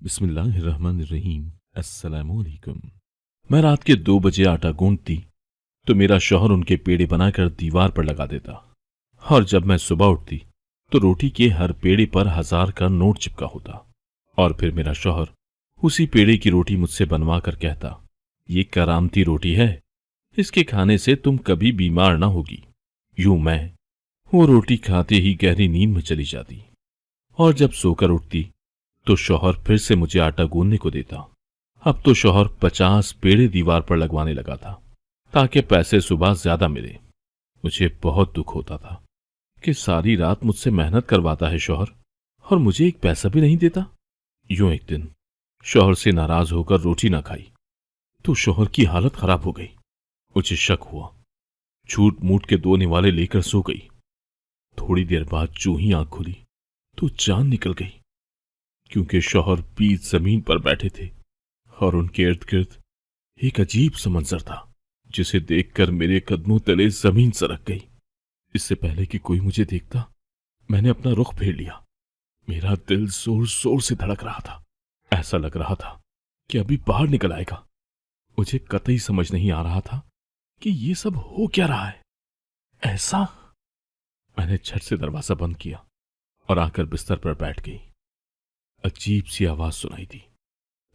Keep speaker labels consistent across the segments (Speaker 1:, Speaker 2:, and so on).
Speaker 1: बिस्मिल्लाहिर्रहमानिर्रहीम। अस्सलामुअलैकुम। मैं रात के 2 बजे आटा गूंथती तो मेरा शौहर उनके पेड़े बनाकर दीवार पर लगा देता, और जब मैं सुबह उठती तो रोटी के हर पेड़े पर 1000 का नोट चिपका होता। और फिर मेरा शौहर उसी पेड़े की रोटी मुझसे बनवा कर कहता, ये करामती रोटी है, इसके खाने से तुम कभी बीमार ना होगी। यूं मैं वो रोटी खाते ही गहरी नींद में चली जाती, और जब सोकर उठती तो शौहर फिर से मुझे आटा गूंदने को देता। अब तो शौहर 50 पेड़े दीवार पर लगवाने लगा था ताकि पैसे सुबह ज्यादा मिले। मुझे बहुत दुख होता था कि सारी रात मुझसे मेहनत करवाता है शौहर, और मुझे एक पैसा भी नहीं देता। यूं एक दिन शौहर से नाराज होकर रोटी ना खाई तो शौहर की हालत खराब हो गई। मुझे शक हुआ, झूठ मूठ के 2 निवाले लेकर सो गई। थोड़ी देर बाद जो ही आंख खुली तो जान निकल गई, क्योंकि शौहर बीच जमीन पर बैठे थे और उनके इर्द गिर्द एक अजीब सा मंजर था जिसे देखकर मेरे कदमों तले जमीन सरक गई। इससे पहले कि कोई मुझे देखता, मैंने अपना रुख फेर लिया। मेरा दिल जोर जोर से धड़क रहा था। ऐसा लग रहा था कि अभी बाहर निकल आएगा। मुझे कतई समझ नहीं आ रहा था कि ये सब हो क्या रहा है। ऐसा मैंने झट से दरवाजा बंद किया और आकर बिस्तर पर बैठ गई। अजीब सी आवाज सुनाई दी।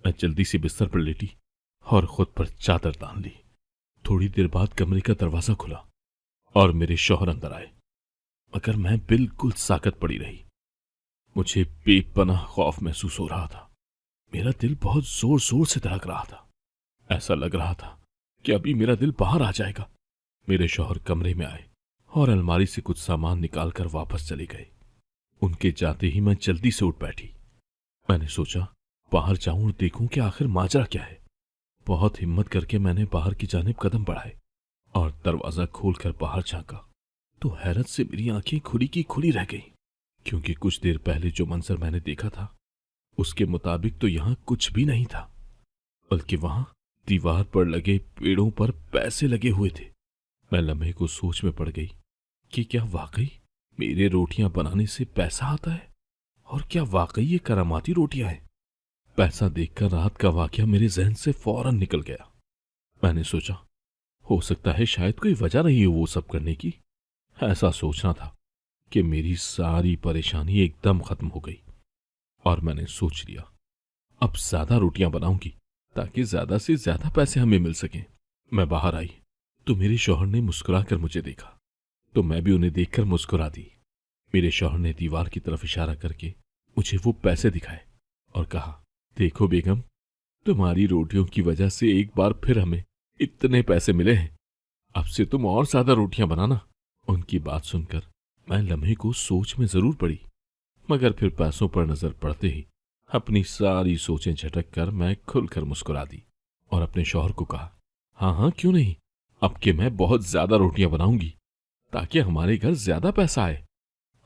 Speaker 1: मैं जल्दी से बिस्तर पर लेटी और खुद पर चादर तान ली। थोड़ी देर बाद कमरे का दरवाजा खुला और मेरे शौहर अंदर आए, मगर मैं बिल्कुल साकत पड़ी रही। मुझे बेपनाह खौफ महसूस हो रहा था। मेरा दिल बहुत जोर जोर से धड़क रहा था। ऐसा लग रहा था कि अभी मेरा दिल बाहर आ जाएगा। मेरे शौहर कमरे में आए और अलमारी से कुछ सामान निकालकर वापस चले गए। उनके जाते ही मैं जल्दी से उठ बैठी। मैंने सोचा बाहर जाऊं और देखूं कि आखिर माजरा क्या है। बहुत हिम्मत करके मैंने बाहर की जानिब कदम बढ़ाए और दरवाजा खोलकर बाहर झांका तो हैरत से मेरी आंखें खुली की खुली रह गईं, क्योंकि कुछ देर पहले जो मंजर मैंने देखा था उसके मुताबिक तो यहां कुछ भी नहीं था, बल्कि वहां दीवार पर लगे पेड़ों पर पैसे लगे हुए थे। मैं लम्हे को सोच में पड़ गई कि क्या वाकई मेरे रोटियां बनाने से पैसा आता है, और क्या वाकई ये करामाती रोटियां हैं। पैसा देखकर रात का वाकया मेरे जहन से फौरन निकल गया। मैंने सोचा हो सकता है शायद कोई वजह नहीं हो वो सब करने की। ऐसा सोचना था कि मेरी सारी परेशानी एकदम खत्म हो गई, और मैंने सोच लिया अब ज्यादा रोटियां बनाऊंगी ताकि ज्यादा से ज्यादा पैसे हमें मिल सकें। मैं बाहर आई तो मेरे शौहर ने मुस्कुराकर मुझे देखा, तो मैं भी उन्हें देखकर मुस्कुरा दी। मेरे शौहर ने दीवार की तरफ इशारा करके मुझे वो पैसे दिखाए और कहा, देखो बेगम, तुम्हारी रोटियों की वजह से एक बार फिर हमें इतने पैसे मिले हैं। अब से तुम और ज्यादा रोटियां बनाना। उनकी बात सुनकर मैं लम्हे को सोच में जरूर पड़ी, मगर फिर पैसों पर नजर पड़ते ही अपनी सारी सोचें झटक कर मैं खुलकर मुस्कुरा दी और अपने शौहर को कहा, हाँ हाँ क्यों नहीं, अब के मैं बहुत ज्यादा रोटियां बनाऊंगी ताकि हमारे घर ज्यादा पैसा आए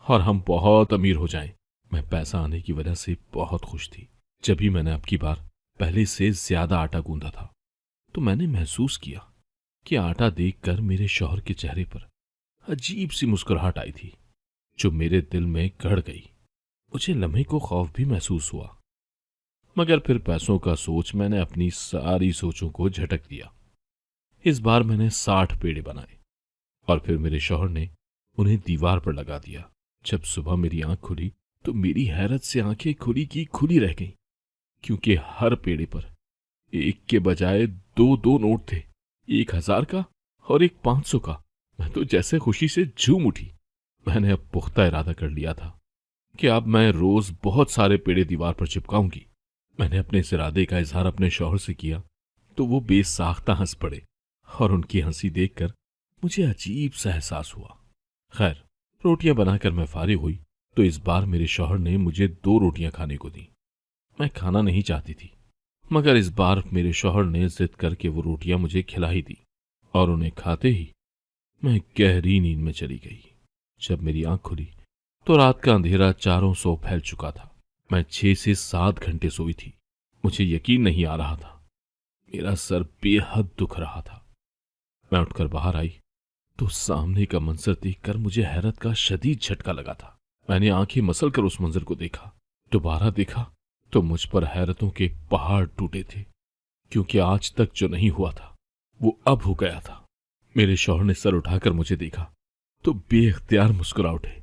Speaker 1: और हम बहुत अमीर हो जाएं। मैं पैसा आने की वजह से बहुत खुश थी। जब भी मैंने अब की बार पहले से ज्यादा आटा गूंदा था तो मैंने महसूस किया कि आटा देखकर मेरे शौहर के चेहरे पर अजीब सी मुस्कुराहट आई थी जो मेरे दिल में गड़ गई। मुझे लम्हे को खौफ भी महसूस हुआ, मगर फिर पैसों का सोच मैंने अपनी सारी सोचों को झटक दिया। इस बार मैंने 60 पेड़े बनाए और फिर मेरे शौहर ने उन्हें दीवार पर लगा दिया। जब सुबह मेरी आंख खुली तो मेरी हैरत से आंखें खुली की खुली रह गईं, क्योंकि हर पेड़े पर एक के बजाय 2-2 नोट थे, 1000 का और एक 500 का। मैं तो जैसे खुशी से झूम उठी। मैंने अब पुख्ता इरादा कर लिया था कि अब मैं रोज बहुत सारे पेड़े दीवार पर चिपकाऊंगी। मैंने अपने इस इरादे का इजहार अपने शौहर से किया तो वो बेसाख्ता हंस पड़े, और उनकी हंसी देखकर मुझे अजीब सा एहसास हुआ। खैर, रोटियां बनाकर मैं फारिग हुई तो इस बार मेरे शौहर ने मुझे 2 रोटियां खाने को दी। मैं खाना नहीं चाहती थी, मगर इस बार मेरे शौहर ने जिद करके वो रोटियां मुझे खिला ही दी, और उन्हें खाते ही मैं गहरी नींद में चली गई। जब मेरी आंख खुली तो रात का अंधेरा चारों सौ फैल चुका था। मैं 6 से 7 घंटे सोई थी। मुझे यकीन नहीं आ रहा था। मेरा सर बेहद दुख रहा था। मैं उठकर बाहर आई तो सामने का मंजर देखकर मुझे हैरत का शदीद झटका लगा था। मैंने आंखें मसलकर उस मंजर को देखा, दोबारा देखा तो मुझ पर हैरतों के पहाड़ टूटे थे, क्योंकि आज तक जो नहीं हुआ था वो अब हो गया था। मेरे शौहर ने सर उठाकर मुझे देखा तो बेइख्तियार मुस्कुरा उठे,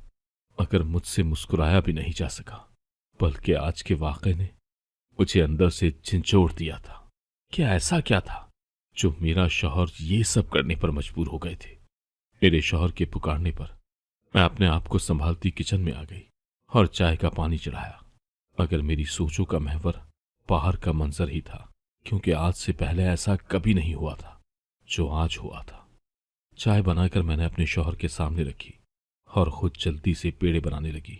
Speaker 1: मगर मुझसे मुस्कुराया भी नहीं जा सका, बल्कि आज के वाक़े ने मुझे अंदर से झंझोड़ दिया था। क्या ऐसा क्या था जो मेरा शौहर ये सब करने पर मजबूर हो गए थे? मेरे शौहर के पुकारने पर मैं अपने आप को संभालती किचन में आ गई और चाय का पानी चढ़ाया, मगर मेरी सोचों का महवर बाहर का मंजर ही था, क्योंकि आज से पहले ऐसा कभी नहीं हुआ था जो आज हुआ था। चाय बनाकर मैंने अपने शौहर के सामने रखी और खुद जल्दी से पेड़े बनाने लगी,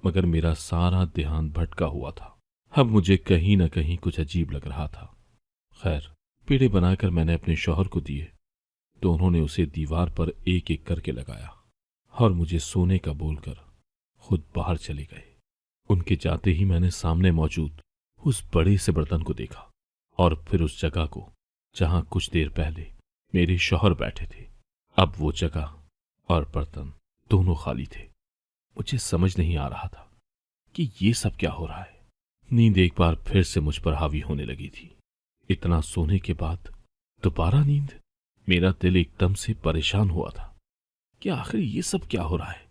Speaker 1: मगर मेरा सारा ध्यान भटका हुआ था। अब मुझे कहीं न कहीं कुछ अजीब लग रहा था। खैर, पेड़े बनाकर मैंने अपने शौहर को दिए तो उन्होंने उसे दीवार पर एक एक करके लगाया और मुझे सोने का बोलकर खुद बाहर चले गए। उनके जाते ही मैंने सामने मौजूद उस बड़े से बर्तन को देखा और फिर उस जगह को जहां कुछ देर पहले मेरे शौहर बैठे थे। अब वो जगह और बर्तन दोनों खाली थे। मुझे समझ नहीं आ रहा था कि ये सब क्या हो रहा है। नींद एक बार फिर से मुझ पर हावी होने लगी थी। इतना सोने के बाद दोबारा नींद। मेरा दिल एकदम से परेशान हुआ था कि आखिर ये सब क्या हो रहा है।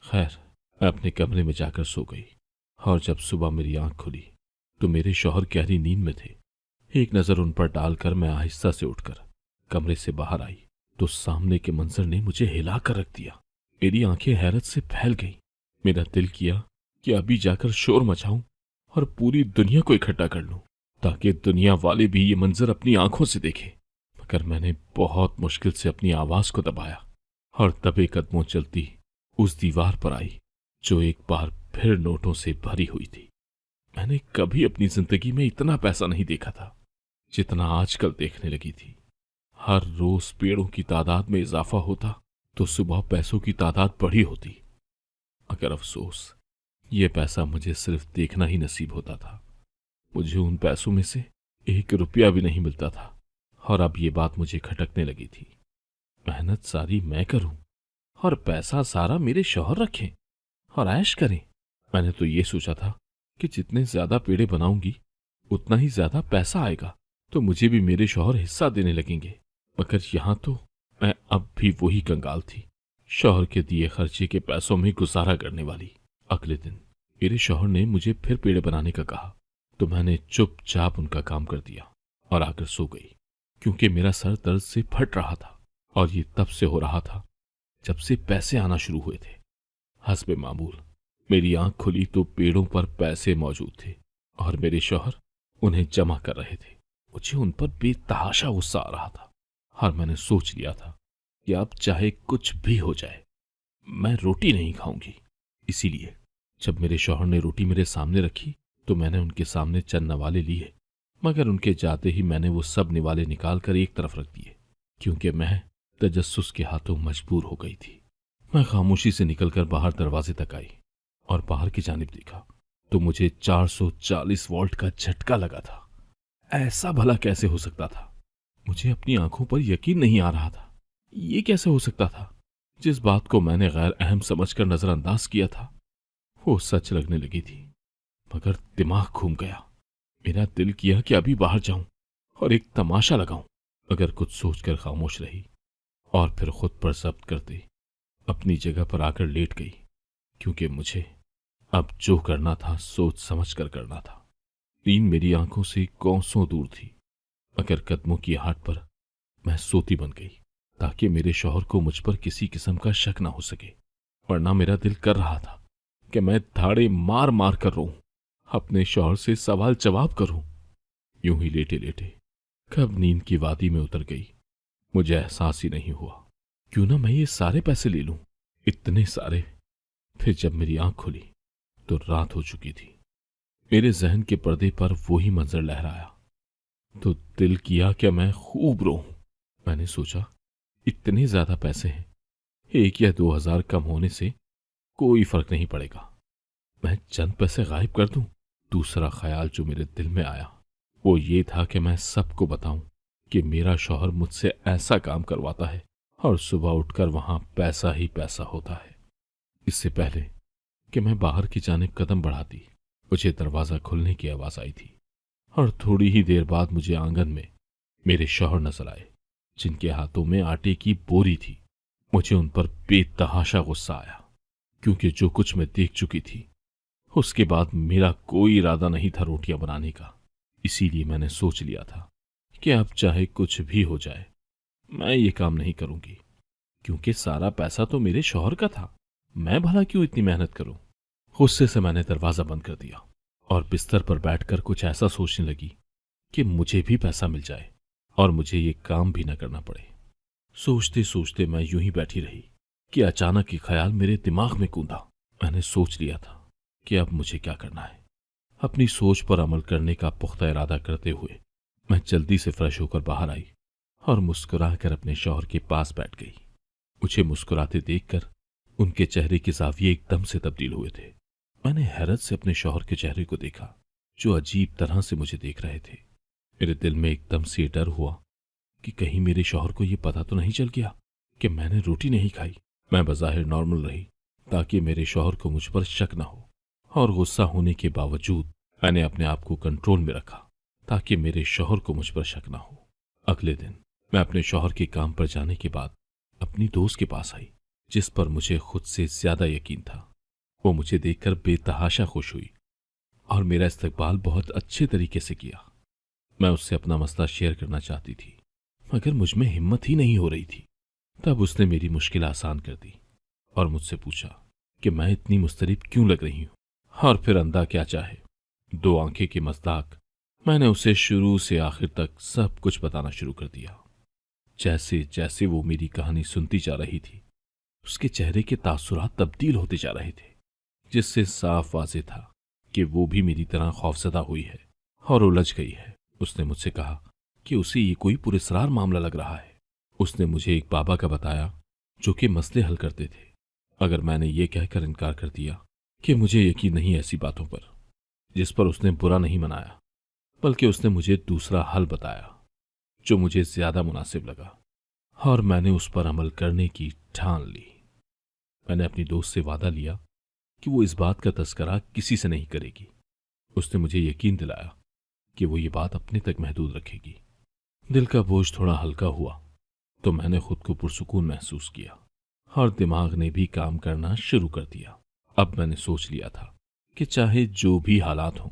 Speaker 1: खैर, मैं अपने कमरे में जाकर सो गई और जब सुबह मेरी आंख खुली तो मेरे शौहर गहरी नींद में थे। एक नजर उन पर डालकर मैं आहिस्ता से उठकर कमरे से बाहर आई तो सामने के मंजर ने मुझे हिला कर रख दिया। मेरी आंखें हैरत से फैल गईं। मेरा दिल किया कि अभी जाकर शोर मचाऊं और पूरी दुनिया को इकट्ठा कर लूं, ताकि दुनिया वाले भी ये मंजर अपनी आंखों से देखें। मगर मैंने बहुत मुश्किल से अपनी आवाज को दबाया और दबे कदमों चलती उस दीवार पर आई जो एक बार फिर नोटों से भरी हुई थी। मैंने कभी अपनी जिंदगी में इतना पैसा नहीं देखा था जितना आजकल देखने लगी थी। हर रोज पेड़ों की तादाद में इजाफा होता तो सुबह पैसों की तादाद बढ़ी होती। मगर अफसोस, ये पैसा मुझे सिर्फ देखना ही नसीब होता था। मुझे उन पैसों में से 1 रुपया भी नहीं मिलता था और अब ये बात मुझे खटकने लगी थी। मेहनत सारी मैं करूं और पैसा सारा मेरे शौहर रखें और ऐश करें। मैंने तो ये सोचा था कि जितने ज्यादा पेड़े बनाऊंगी उतना ही ज्यादा पैसा आएगा तो मुझे भी मेरे शौहर हिस्सा देने लगेंगे। मगर यहां तो मैं अब भी वही कंगाल थी, शौहर के दिए खर्चे के पैसों में गुजारा करने वाली। अगले दिन मेरे शौहर ने मुझे फिर पेड़े बनाने का कहा तो मैंने चुपचाप उनका काम कर दिया और आकर सो गई, क्योंकि मेरा सर दर्द से फट रहा था और ये तब से हो रहा था जब से पैसे आना शुरू हुए थे। हस्बे मामूल मेरी आंख खुली तो पेड़ों पर पैसे मौजूद थे और मेरे शौहर उन्हें जमा कर रहे थे। मुझे उन पर बेतहाशा गुस्सा आ रहा था और मैंने सोच लिया था कि अब चाहे कुछ भी हो जाए मैं रोटी नहीं खाऊंगी। इसीलिए जब मेरे शौहर ने रोटी मेरे सामने रखी तो मैंने उनके सामने चंद नवाले लिए, मगर उनके जाते ही मैंने वो सब निवाले निकाल कर एक तरफ रख दिए, क्योंकि मैं तजस्सुस के हाथों मजबूर हो गई थी। मैं खामोशी से निकलकर बाहर दरवाजे तक आई और बाहर की जानिब देखा तो मुझे 440 वोल्ट का झटका लगा था। ऐसा भला कैसे हो सकता था? मुझे अपनी आंखों पर यकीन नहीं आ रहा था। ये कैसे हो सकता था? जिस बात को मैंने गैर अहम समझकर नजरअंदाज किया था वो सच लगने लगी थी। मगर दिमाग घूम गया। मेरा दिल किया कि अभी बाहर जाऊं और एक तमाशा लगाऊं, मगर कुछ सोचकर खामोश रही और फिर खुद पर जब्त करते अपनी जगह पर आकर लेट गई, क्योंकि मुझे अब जो करना था सोच समझ कर करना था। नींद मेरी आंखों से कोसों दूर थी, मगर कदमों की आहट पर मैं सोती बन गई ताकि मेरे शौहर को मुझ पर किसी किस्म का शक ना हो सके। वरना मेरा दिल कर रहा था कि मैं धाड़े मार मार कर रोऊं, अपने शौहर से सवाल जवाब करूं। यूं ही लेटे लेटे कब नींद की वादी में उतर गई मुझे एहसास ही नहीं हुआ। क्यों ना मैं ये सारे पैसे ले लूं, इतने सारे। फिर जब मेरी आंख खुली तो रात हो चुकी थी। मेरे जहन के पर्दे पर वही मंजर लहराया तो दिल किया कि मैं खूब रोऊं। मैंने सोचा इतने ज्यादा पैसे हैं, 1 या 2 हजार कम होने से कोई फर्क नहीं पड़ेगा, मैं चंद पैसे गायब कर दूं। दूसरा ख्याल जो मेरे दिल में आया वो ये था कि मैं सबको बताऊं कि मेरा शौहर मुझसे ऐसा काम करवाता है और सुबह उठकर वहां पैसा ही पैसा होता है। इससे पहले कि मैं बाहर की जानिब कदम बढ़ाती मुझे दरवाजा खुलने की आवाज आई थी और थोड़ी ही देर बाद मुझे आंगन में मेरे शौहर नजर आए, जिनके हाथों में आटे की बोरी थी। मुझे उन पर बेतहाशा गुस्सा आया, क्योंकि जो कुछ मैं देख चुकी थी उसके बाद मेरा कोई इरादा नहीं था रोटियां बनाने का। इसीलिए मैंने सोच लिया था कि अब चाहे कुछ भी हो जाए, मैं ये काम नहीं करूंगी, क्योंकि सारा पैसा तो मेरे शौहर का था। मैं भला क्यों इतनी मेहनत करूं। गुस्से से मैंने दरवाजा बंद कर दिया और बिस्तर पर बैठकर कुछ ऐसा सोचने लगी कि मुझे भी पैसा मिल जाए और मुझे ये काम भी न करना पड़े। सोचते सोचते मैं यूं ही बैठी रही कि अचानक ये ख्याल मेरे दिमाग में कूदा। मैंने सोच लिया था कि अब मुझे क्या करना है। अपनी सोच पर अमल करने का पुख्ता इरादा करते हुए मैं जल्दी से फ्रेश होकर बाहर आई और मुस्कुराकर अपने शौहर के पास बैठ गई। मुझे मुस्कुराते देखकर उनके चेहरे के जाविये एकदम से तब्दील हुए थे। मैंने हैरत से अपने शौहर के चेहरे को देखा, जो अजीब तरह से मुझे देख रहे थे। मेरे दिल में एकदम से डर हुआ कि कहीं मेरे शौहर को यह पता तो नहीं चल गया कि मैंने रोटी नहीं खाई। मैं बज़ाहिर नॉर्मल रही ताकि मेरे शौहर को मुझ पर शक न हो, और गुस्सा होने के बावजूद मैंने अपने आप को कंट्रोल में रखा ताकि मेरे शौहर को मुझ पर शक न हो। अगले दिन मैं अपने शौहर के काम पर जाने के बाद अपनी दोस्त के पास आई, जिस पर मुझे खुद से ज्यादा यकीन था। वो मुझे देखकर बेतहाशा खुश हुई और मेरा इस्तकबाल बहुत अच्छे तरीके से किया। मैं उससे अपना मसला शेयर करना चाहती थी, मगर मुझ में हिम्मत ही नहीं हो रही थी। तब उसने मेरी मुश्किल आसान कर दी और मुझसे पूछा कि मैं इतनी मुस्तरिब क्यों लग रही हूं। और फिर अंधा क्या चाहे, दो आंखें के मज़दाक मैंने उसे शुरू से आखिर तक सब कुछ बताना शुरू कर दिया। जैसे जैसे वो मेरी कहानी सुनती जा रही थी, उसके चेहरे के तासुरात तब्दील होते जा रहे थे, जिससे साफ वाज़ेह था कि वो भी मेरी तरह खौफजदा हुई है और उलझ गई है। उसने मुझसे कहा कि उसे ये कोई पुरस्रार मामला लग रहा है। उसने मुझे एक बाबा का बताया जो कि मसले हल करते थे। अगर मैंने ये कहकर इनकार कर दिया कि मुझे यकीन नहीं ऐसी बातों पर, जिस पर उसने बुरा नहीं मनाया, बल्कि उसने मुझे दूसरा हल बताया जो मुझे ज्यादा मुनासिब लगा, और मैंने उस पर अमल करने की ठान ली। मैंने अपनी दोस्त से वादा लिया कि वो इस बात का तस्करा किसी से नहीं करेगी। उसने मुझे यकीन दिलाया कि वो ये बात अपने तक महदूद रखेगी। दिल का बोझ थोड़ा हल्का हुआ तो मैंने खुद को पुरसुकून महसूस किया और दिमाग ने भी काम करना शुरू कर दिया। अब मैंने सोच लिया था कि चाहे जो भी हालात हों,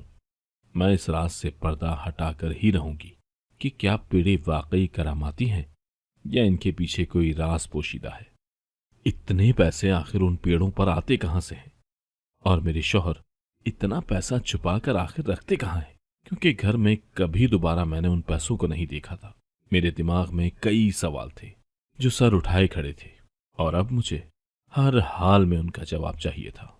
Speaker 1: मैं इस राज से पर्दा हटाकर ही रहूंगी कि क्या पेड़े वाकई करामाती हैं या इनके पीछे कोई राज पोशीदा है। इतने पैसे आखिर उन पेड़ों पर आते कहां से हैं, और मेरे शौहर इतना पैसा छुपा कर आखिर रखते कहां हैं, क्योंकि घर में कभी दोबारा मैंने उन पैसों को नहीं देखा था। मेरे दिमाग में कई सवाल थे जो सर उठाए खड़े थे, और अब मुझे हर हाल में उनका जवाब चाहिए था।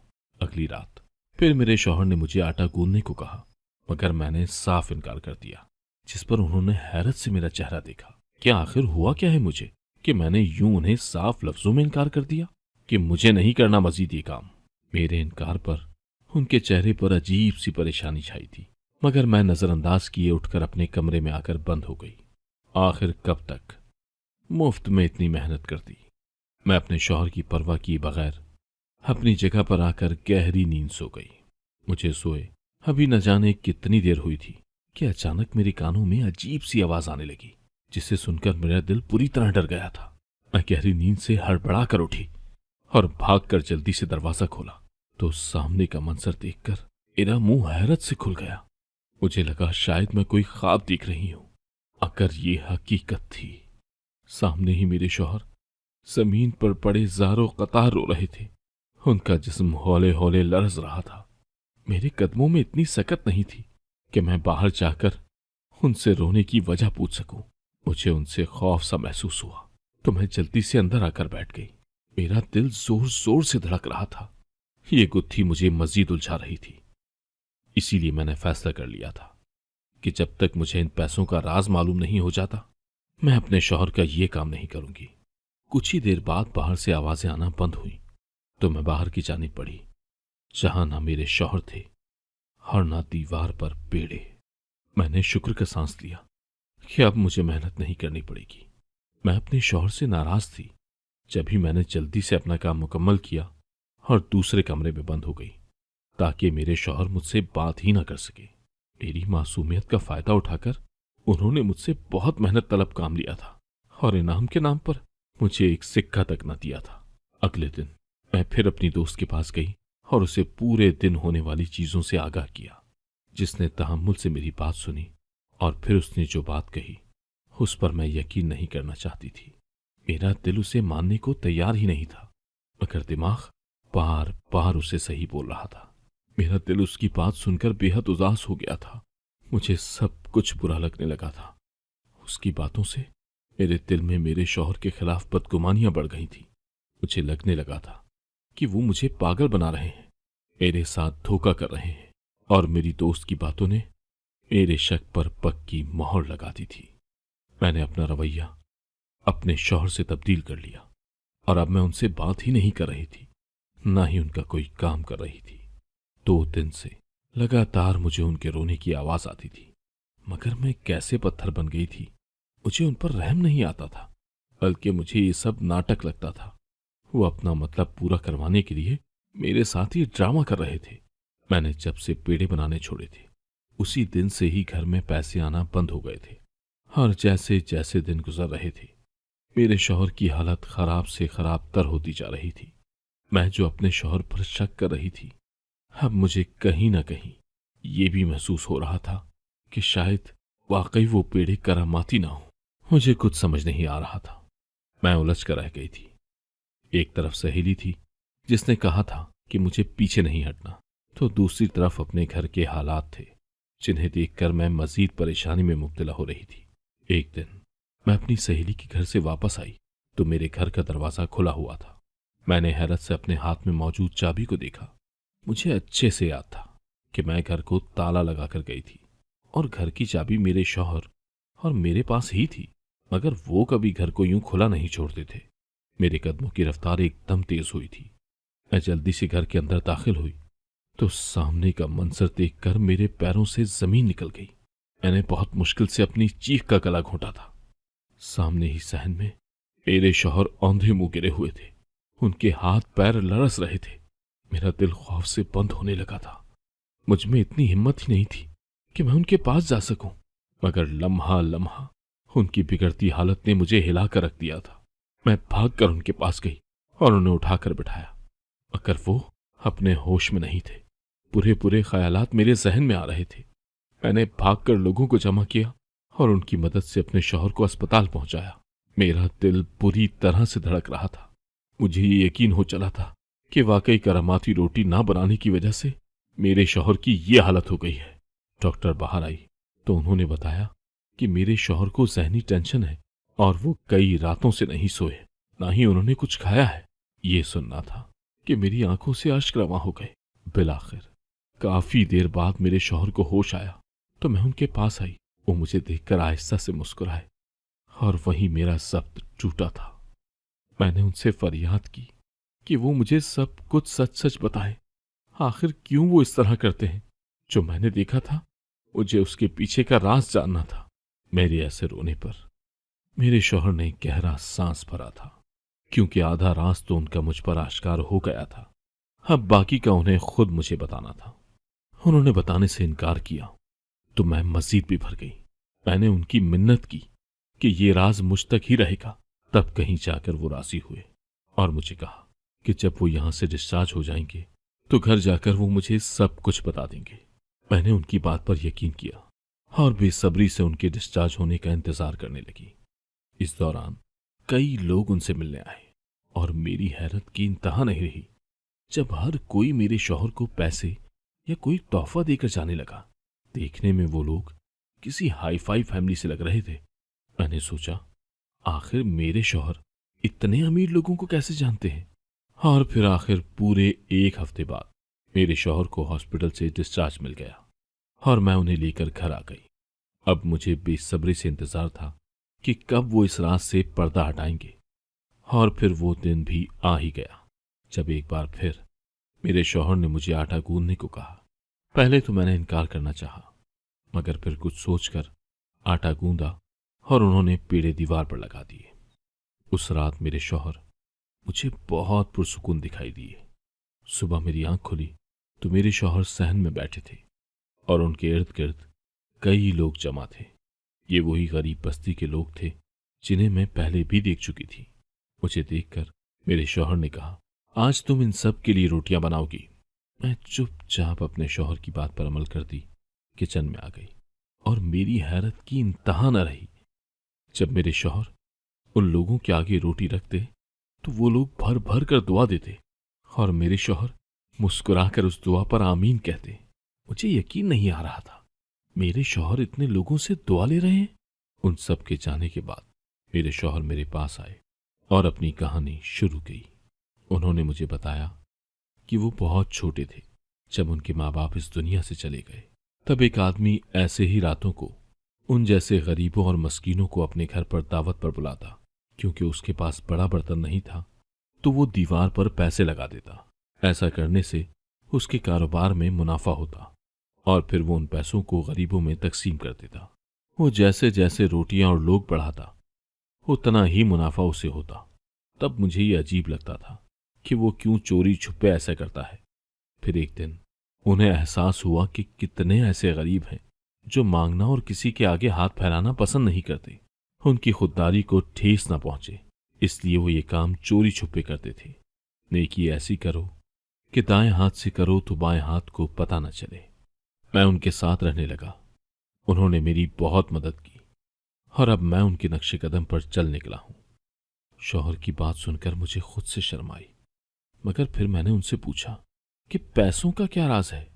Speaker 1: अगली रात फिर मेरे शौहर ने मुझे आटा गूंदने को कहा, मगर मैंने साफ इनकार कर दिया, जिस पर उन्होंने हैरत से मेरा चेहरा देखा। क्या आखिर हुआ क्या है मुझे कि मैंने यूं उन्हें साफ लफ्जों में इनकार कर दिया कि मुझे नहीं करना मजीद ये काम। मेरे इनकार पर उनके चेहरे पर अजीब सी परेशानी छाई थी, मगर मैं नजरअंदाज किए उठकर अपने कमरे में आकर बंद हो गई। आखिर कब तक मुफ्त में इतनी मेहनत करती। मैं अपने शौहर की परवाह किए बगैर अपनी जगह पर आकर गहरी नींद सो गई। मुझे सोए अभी न जाने कितनी देर हुई थी कि अचानक मेरे कानों में अजीब सी आवाज आने लगी, जिसे सुनकर मेरा दिल पूरी तरह डर गया था। मैं गहरी नींद से हड़बड़ा कर उठी और भागकर जल्दी से दरवाजा खोला तो सामने का मंजर देखकर मेरा मुंह हैरत से खुल गया। मुझे लगा शायद मैं कोई ख्वाब देख रही हूं, अगर ये हकीकत थी। सामने ही मेरे शौहर जमीन पर पड़े ज़ारो कतार रो रहे थे। उनका जिस्म हौले हौले लरज रहा था। मेरे कदमों में इतनी सकत नहीं थी कि मैं बाहर जाकर उनसे रोने की वजह पूछ सकूं। मुझे उनसे खौफ सा महसूस हुआ तो मैं जल्दी से अंदर आकर बैठ गई। मेरा दिल जोर जोर से धड़क रहा था। ये गुत्थी मुझे मजीद उलझा रही थी। इसीलिए मैंने फैसला कर लिया था कि जब तक मुझे इन पैसों का राज मालूम नहीं हो जाता, मैं अपने शौहर का ये काम नहीं करूंगी। कुछ ही देर बाद बाहर से आवाजें आना बंद हुई तो मैं बाहर की जानिब बढ़ी, जहां ना मेरे शौहर थे और ना दीवार पर पेड़े। मैंने शुक्र का सांस लिया कि अब मुझे मेहनत नहीं करनी पड़ेगी। मैं अपने शौहर से नाराज थी। जब ही मैंने जल्दी से अपना काम मुकम्मल किया और दूसरे कमरे में बंद हो गई ताकि मेरे शौहर मुझसे बात ही ना कर सके। मेरी मासूमियत का फायदा उठाकर उन्होंने मुझसे बहुत मेहनत तलब काम लिया था और इनाम के नाम पर मुझे एक सिक्का तक न दिया था। अगले दिन मैं फिर अपनी दोस्त के पास गई और उसे पूरे दिन होने वाली चीजों से आगाह किया, जिसने तहम्मुल से मेरी बात सुनी और फिर उसने जो बात कही उस पर मैं यकीन नहीं करना चाहती थी। मेरा दिल उसे मानने को तैयार ही नहीं था, मगर दिमाग बार बार उसे सही बोल रहा था। मेरा दिल उसकी बात सुनकर बेहद उदास हो गया था। मुझे सब कुछ बुरा लगने लगा था। उसकी बातों से मेरे दिल में मेरे शौहर के खिलाफ बदगुमानियां बढ़ गई थी। मुझे लगने लगा था कि वो मुझे पागल बना रहे हैं, मेरे साथ धोखा कर रहे हैं, और मेरी दोस्त की बातों ने मेरे शक पर पक्की मोहर लगा दी थी। मैंने अपना रवैया अपने शौहर से तब्दील कर लिया और अब मैं उनसे बात ही नहीं कर रही थी, ना ही उनका कोई काम कर रही थी। 2 दिन से लगातार मुझे उनके रोने की आवाज आती थी, मगर मैं कैसे पत्थर बन गई थी। मुझे उन पर रहम नहीं आता था, बल्कि मुझे ये सब नाटक लगता था। वो अपना मतलब पूरा करवाने के लिए मेरे साथ ही ड्रामा कर रहे थे। मैंने जब से पेड़े बनाने छोड़े थे उसी दिन से ही घर में पैसे आना बंद हो गए थे, और जैसे जैसे दिन गुजर रहे थे मेरे शौहर की हालत खराब से खराब तर होती जा रही थी। मैं जो अपने शौहर पर शक कर रही थी, अब मुझे कहीं ना कहीं ये भी महसूस हो रहा था कि शायद वाकई वो पेड़े करामाती ना हो। मुझे कुछ समझ नहीं आ रहा था। मैं उलझ कर रह गई थी। एक तरफ सहेली थी जिसने कहा था कि मुझे पीछे नहीं हटना, तो दूसरी तरफ अपने घर के हालात थे जिन्हें देखकर मैं मजीद परेशानी में मुब्तला हो रही थी। एक दिन मैं अपनी सहेली के घर से वापस आई तो मेरे घर का दरवाजा खुला हुआ था। मैंने हैरत से अपने हाथ में मौजूद चाबी को देखा। मुझे अच्छे से याद था कि मैं घर को ताला लगाकर गई थी और घर की चाबी मेरे शौहर और मेरे पास ही थी, मगर वो कभी घर को यूं खुला नहीं छोड़ते थे। मेरे कदमों की रफ्तार एकदम तेज हुई थी। मैं जल्दी से घर के अंदर दाखिल हुई तो सामने का मंजर देखकर मेरे पैरों से जमीन निकल गई। मैंने बहुत मुश्किल से अपनी चीख का गला घोंटा था। सामने ही सहन में मेरे शौहर औंधे मुंह गिरे हुए थे। उनके हाथ पैर लरस रहे थे। मेरा दिल खौफ से बंद होने लगा था। मुझ में इतनी हिम्मत ही नहीं थी कि मैं उनके पास जा सकूं, मगर लम्हा लम्हा उनकी बिगड़ती हालत ने मुझे हिलाकर रख दिया था। मैं भागकर उनके पास गई और उन्हें उठाकर बिठाया, मगर वो अपने होश में नहीं थे। बुरे बुरे ख्यालात मेरे जहन में आ रहे थे। मैंने भागकर लोगों को जमा किया और उनकी मदद से अपने शौहर को अस्पताल पहुंचाया। मेरा दिल बुरी तरह से धड़क रहा था। मुझे ये यकीन हो चला था कि वाकई करामाती रोटी ना बनाने की वजह से मेरे शौहर की ये हालत हो गई है। डॉक्टर बाहर आई तो उन्होंने बताया कि मेरे शौहर को जहनी टेंशन है और वो कई रातों से नहीं सोए, ना ही उन्होंने कुछ खाया है। ये सुनना था कि मेरी आंखों से अश्क रवां हो गए। बिलाखिर काफी देर बाद मेरे शौहर को होश आया तो मैं उनके पास आई। वो मुझे देखकर आहिस्ता से मुस्कुराए और वहीं मेरा जब्त टूटा था। मैंने उनसे फरियाद की कि वो मुझे सब कुछ सच सच बताएं। आखिर क्यों वो इस तरह करते हैं? जो मैंने देखा था मुझे उसके पीछे का राज जानना था। मेरे ऐसे रोने पर मेरे शौहर ने गहरा सांस भरा था, क्योंकि आधा राज तो उनका मुझ पर आश्कार हो गया था। अब बाकी का उन्हें खुद मुझे बताना था। उन्होंने बताने से इनकार किया तो मैं मजीद भी भर गई। मैंने उनकी मिन्नत की कि ये राज मुझ तक ही रहेगा। तब कहीं जाकर वो राजी हुए और मुझे कहा कि जब वो यहां से डिस्चार्ज हो जाएंगे तो घर जाकर वो मुझे सब कुछ बता देंगे। मैंने उनकी बात पर यकीन किया और बेसब्री से उनके डिस्चार्ज होने का इंतजार करने लगी। इस दौरान कई लोग उनसे मिलने आए और मेरी हैरत की इंतहा नहीं रही जब हर कोई मेरे शौहर को पैसे या कोई तोहफा देकर जाने लगा। देखने में वो लोग किसी हाई फाई फैमिली से लग रहे थे। मैंने सोचा आखिर मेरे शौहर इतने अमीर लोगों को कैसे जानते हैं। और फिर आखिर पूरे 1 हफ्ते बाद मेरे शौहर को हॉस्पिटल से डिस्चार्ज मिल गया और मैं उन्हें लेकर घर आ गई। अब मुझे बेसब्री से इंतजार था कि कब वो इस रात से पर्दा हटाएंगे। और फिर वो दिन भी आ ही गया जब एक बार फिर मेरे शौहर ने मुझे आटा गूंदने को कहा। पहले तो मैंने इनकार करना चाहा, मगर फिर कुछ सोचकर आटा गूंदा और उन्होंने पेड़े दीवार पर लगा दिए। उस रात मेरे शौहर मुझे बहुत पुरसुकून दिखाई दिए। सुबह मेरी आंख खुली तो मेरे शौहर सहन में बैठे थे और उनके इर्द गिर्द कई लोग जमा थे। ये वही गरीब बस्ती के लोग थे जिन्हें मैं पहले भी देख चुकी थी। मुझे देखकर मेरे शौहर ने कहा, आज तुम इन सब के लिए रोटियां बनाओगी। मैं चुपचाप अपने शौहर की बात पर अमल कर दी किचन में आ गई और मेरी हैरत की इंतहा न रही। जब मेरे शौहर उन लोगों के आगे रोटी रखते तो वो लोग भर भर कर दुआ देते और मेरे शौहर मुस्कुराकर उस दुआ पर आमीन कहते। मुझे यकीन नहीं आ रहा था, मेरे शौहर इतने लोगों से दुआ ले रहे हैं। उन सब के जाने के बाद मेरे शौहर मेरे पास आए और अपनी कहानी शुरू की। उन्होंने मुझे बताया कि वो बहुत छोटे थे जब उनके माँ बाप इस दुनिया से चले गए। तब एक आदमी ऐसे ही रातों को उन जैसे गरीबों और मस्कीनों को अपने घर पर दावत पर बुलाता। क्योंकि उसके पास बड़ा बर्तन नहीं था तो वो दीवार पर पैसे लगा देता। ऐसा करने से उसके कारोबार में मुनाफा होता और फिर वो उन पैसों को गरीबों में तकसीम कर देता। वो जैसे जैसे रोटियां और लोग बढ़ाता उतना ही मुनाफा उसे होता। तब मुझे ये अजीब लगता था कि वो क्यों चोरी छुपे ऐसा करता है। फिर एक दिन उन्हें एहसास हुआ कि कितने ऐसे गरीब हैं जो मांगना और किसी के आगे हाथ फैलाना पसंद नहीं करते। उनकी खुददारी को ठेस न पहुंचे, इसलिए वो ये काम चोरी छुपे करते थे। नेकी ऐसी करो कि दाएं हाथ से करो तो बाएं हाथ को पता न चले। मैं उनके साथ रहने लगा। उन्होंने मेरी बहुत मदद की और अब मैं उनके नक्शे कदम पर चल निकला हूं। शौहर की बात सुनकर मुझे खुद से शर्म आई, मगर फिर मैंने उनसे पूछा कि पैसों का क्या राज है।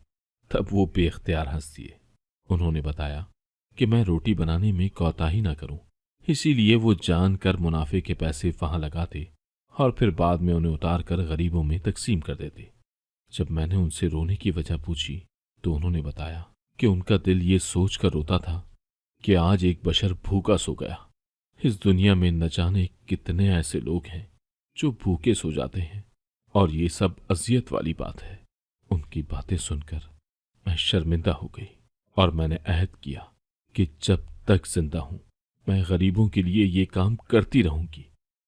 Speaker 1: तब वो बेख्तियार हंस दिए। उन्होंने बताया कि मैं रोटी बनाने में कोताही ना करूं, इसीलिए वो जानकर मुनाफे के पैसे वहां लगाते और फिर बाद में उन्हें उतार कर गरीबों में तकसीम कर देते। जब मैंने उनसे रोने की वजह पूछी तो उन्होंने बताया कि उनका दिल ये सोच कर रोता था कि आज एक बशर भूखा सो गया। इस दुनिया में न जाने कितने ऐसे लोग हैं जो भूखे सो जाते हैं और ये सब अजियत वाली बात है। उनकी बातें सुनकर मैं शर्मिंदा हो गई और मैंने अहद किया कि जब तक जिंदा हूं मैं गरीबों के लिए ये काम करती रहूंगी,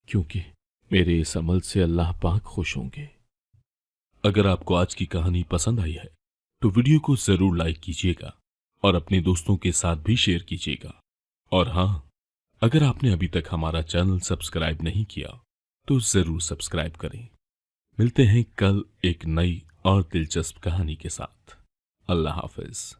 Speaker 1: क्योंकि मेरे इस अमल से अल्लाह पाक खुश होंगे। अगर आपको आज की कहानी पसंद आई है तो वीडियो को जरूर लाइक कीजिएगा और अपने दोस्तों के साथ भी शेयर कीजिएगा। और हाँ, अगर आपने अभी तक हमारा चैनल सब्सक्राइब नहीं किया तो जरूर सब्सक्राइब करें। मिलते हैं कल एक नई और दिलचस्प कहानी के साथ। अल्लाह हाफिज।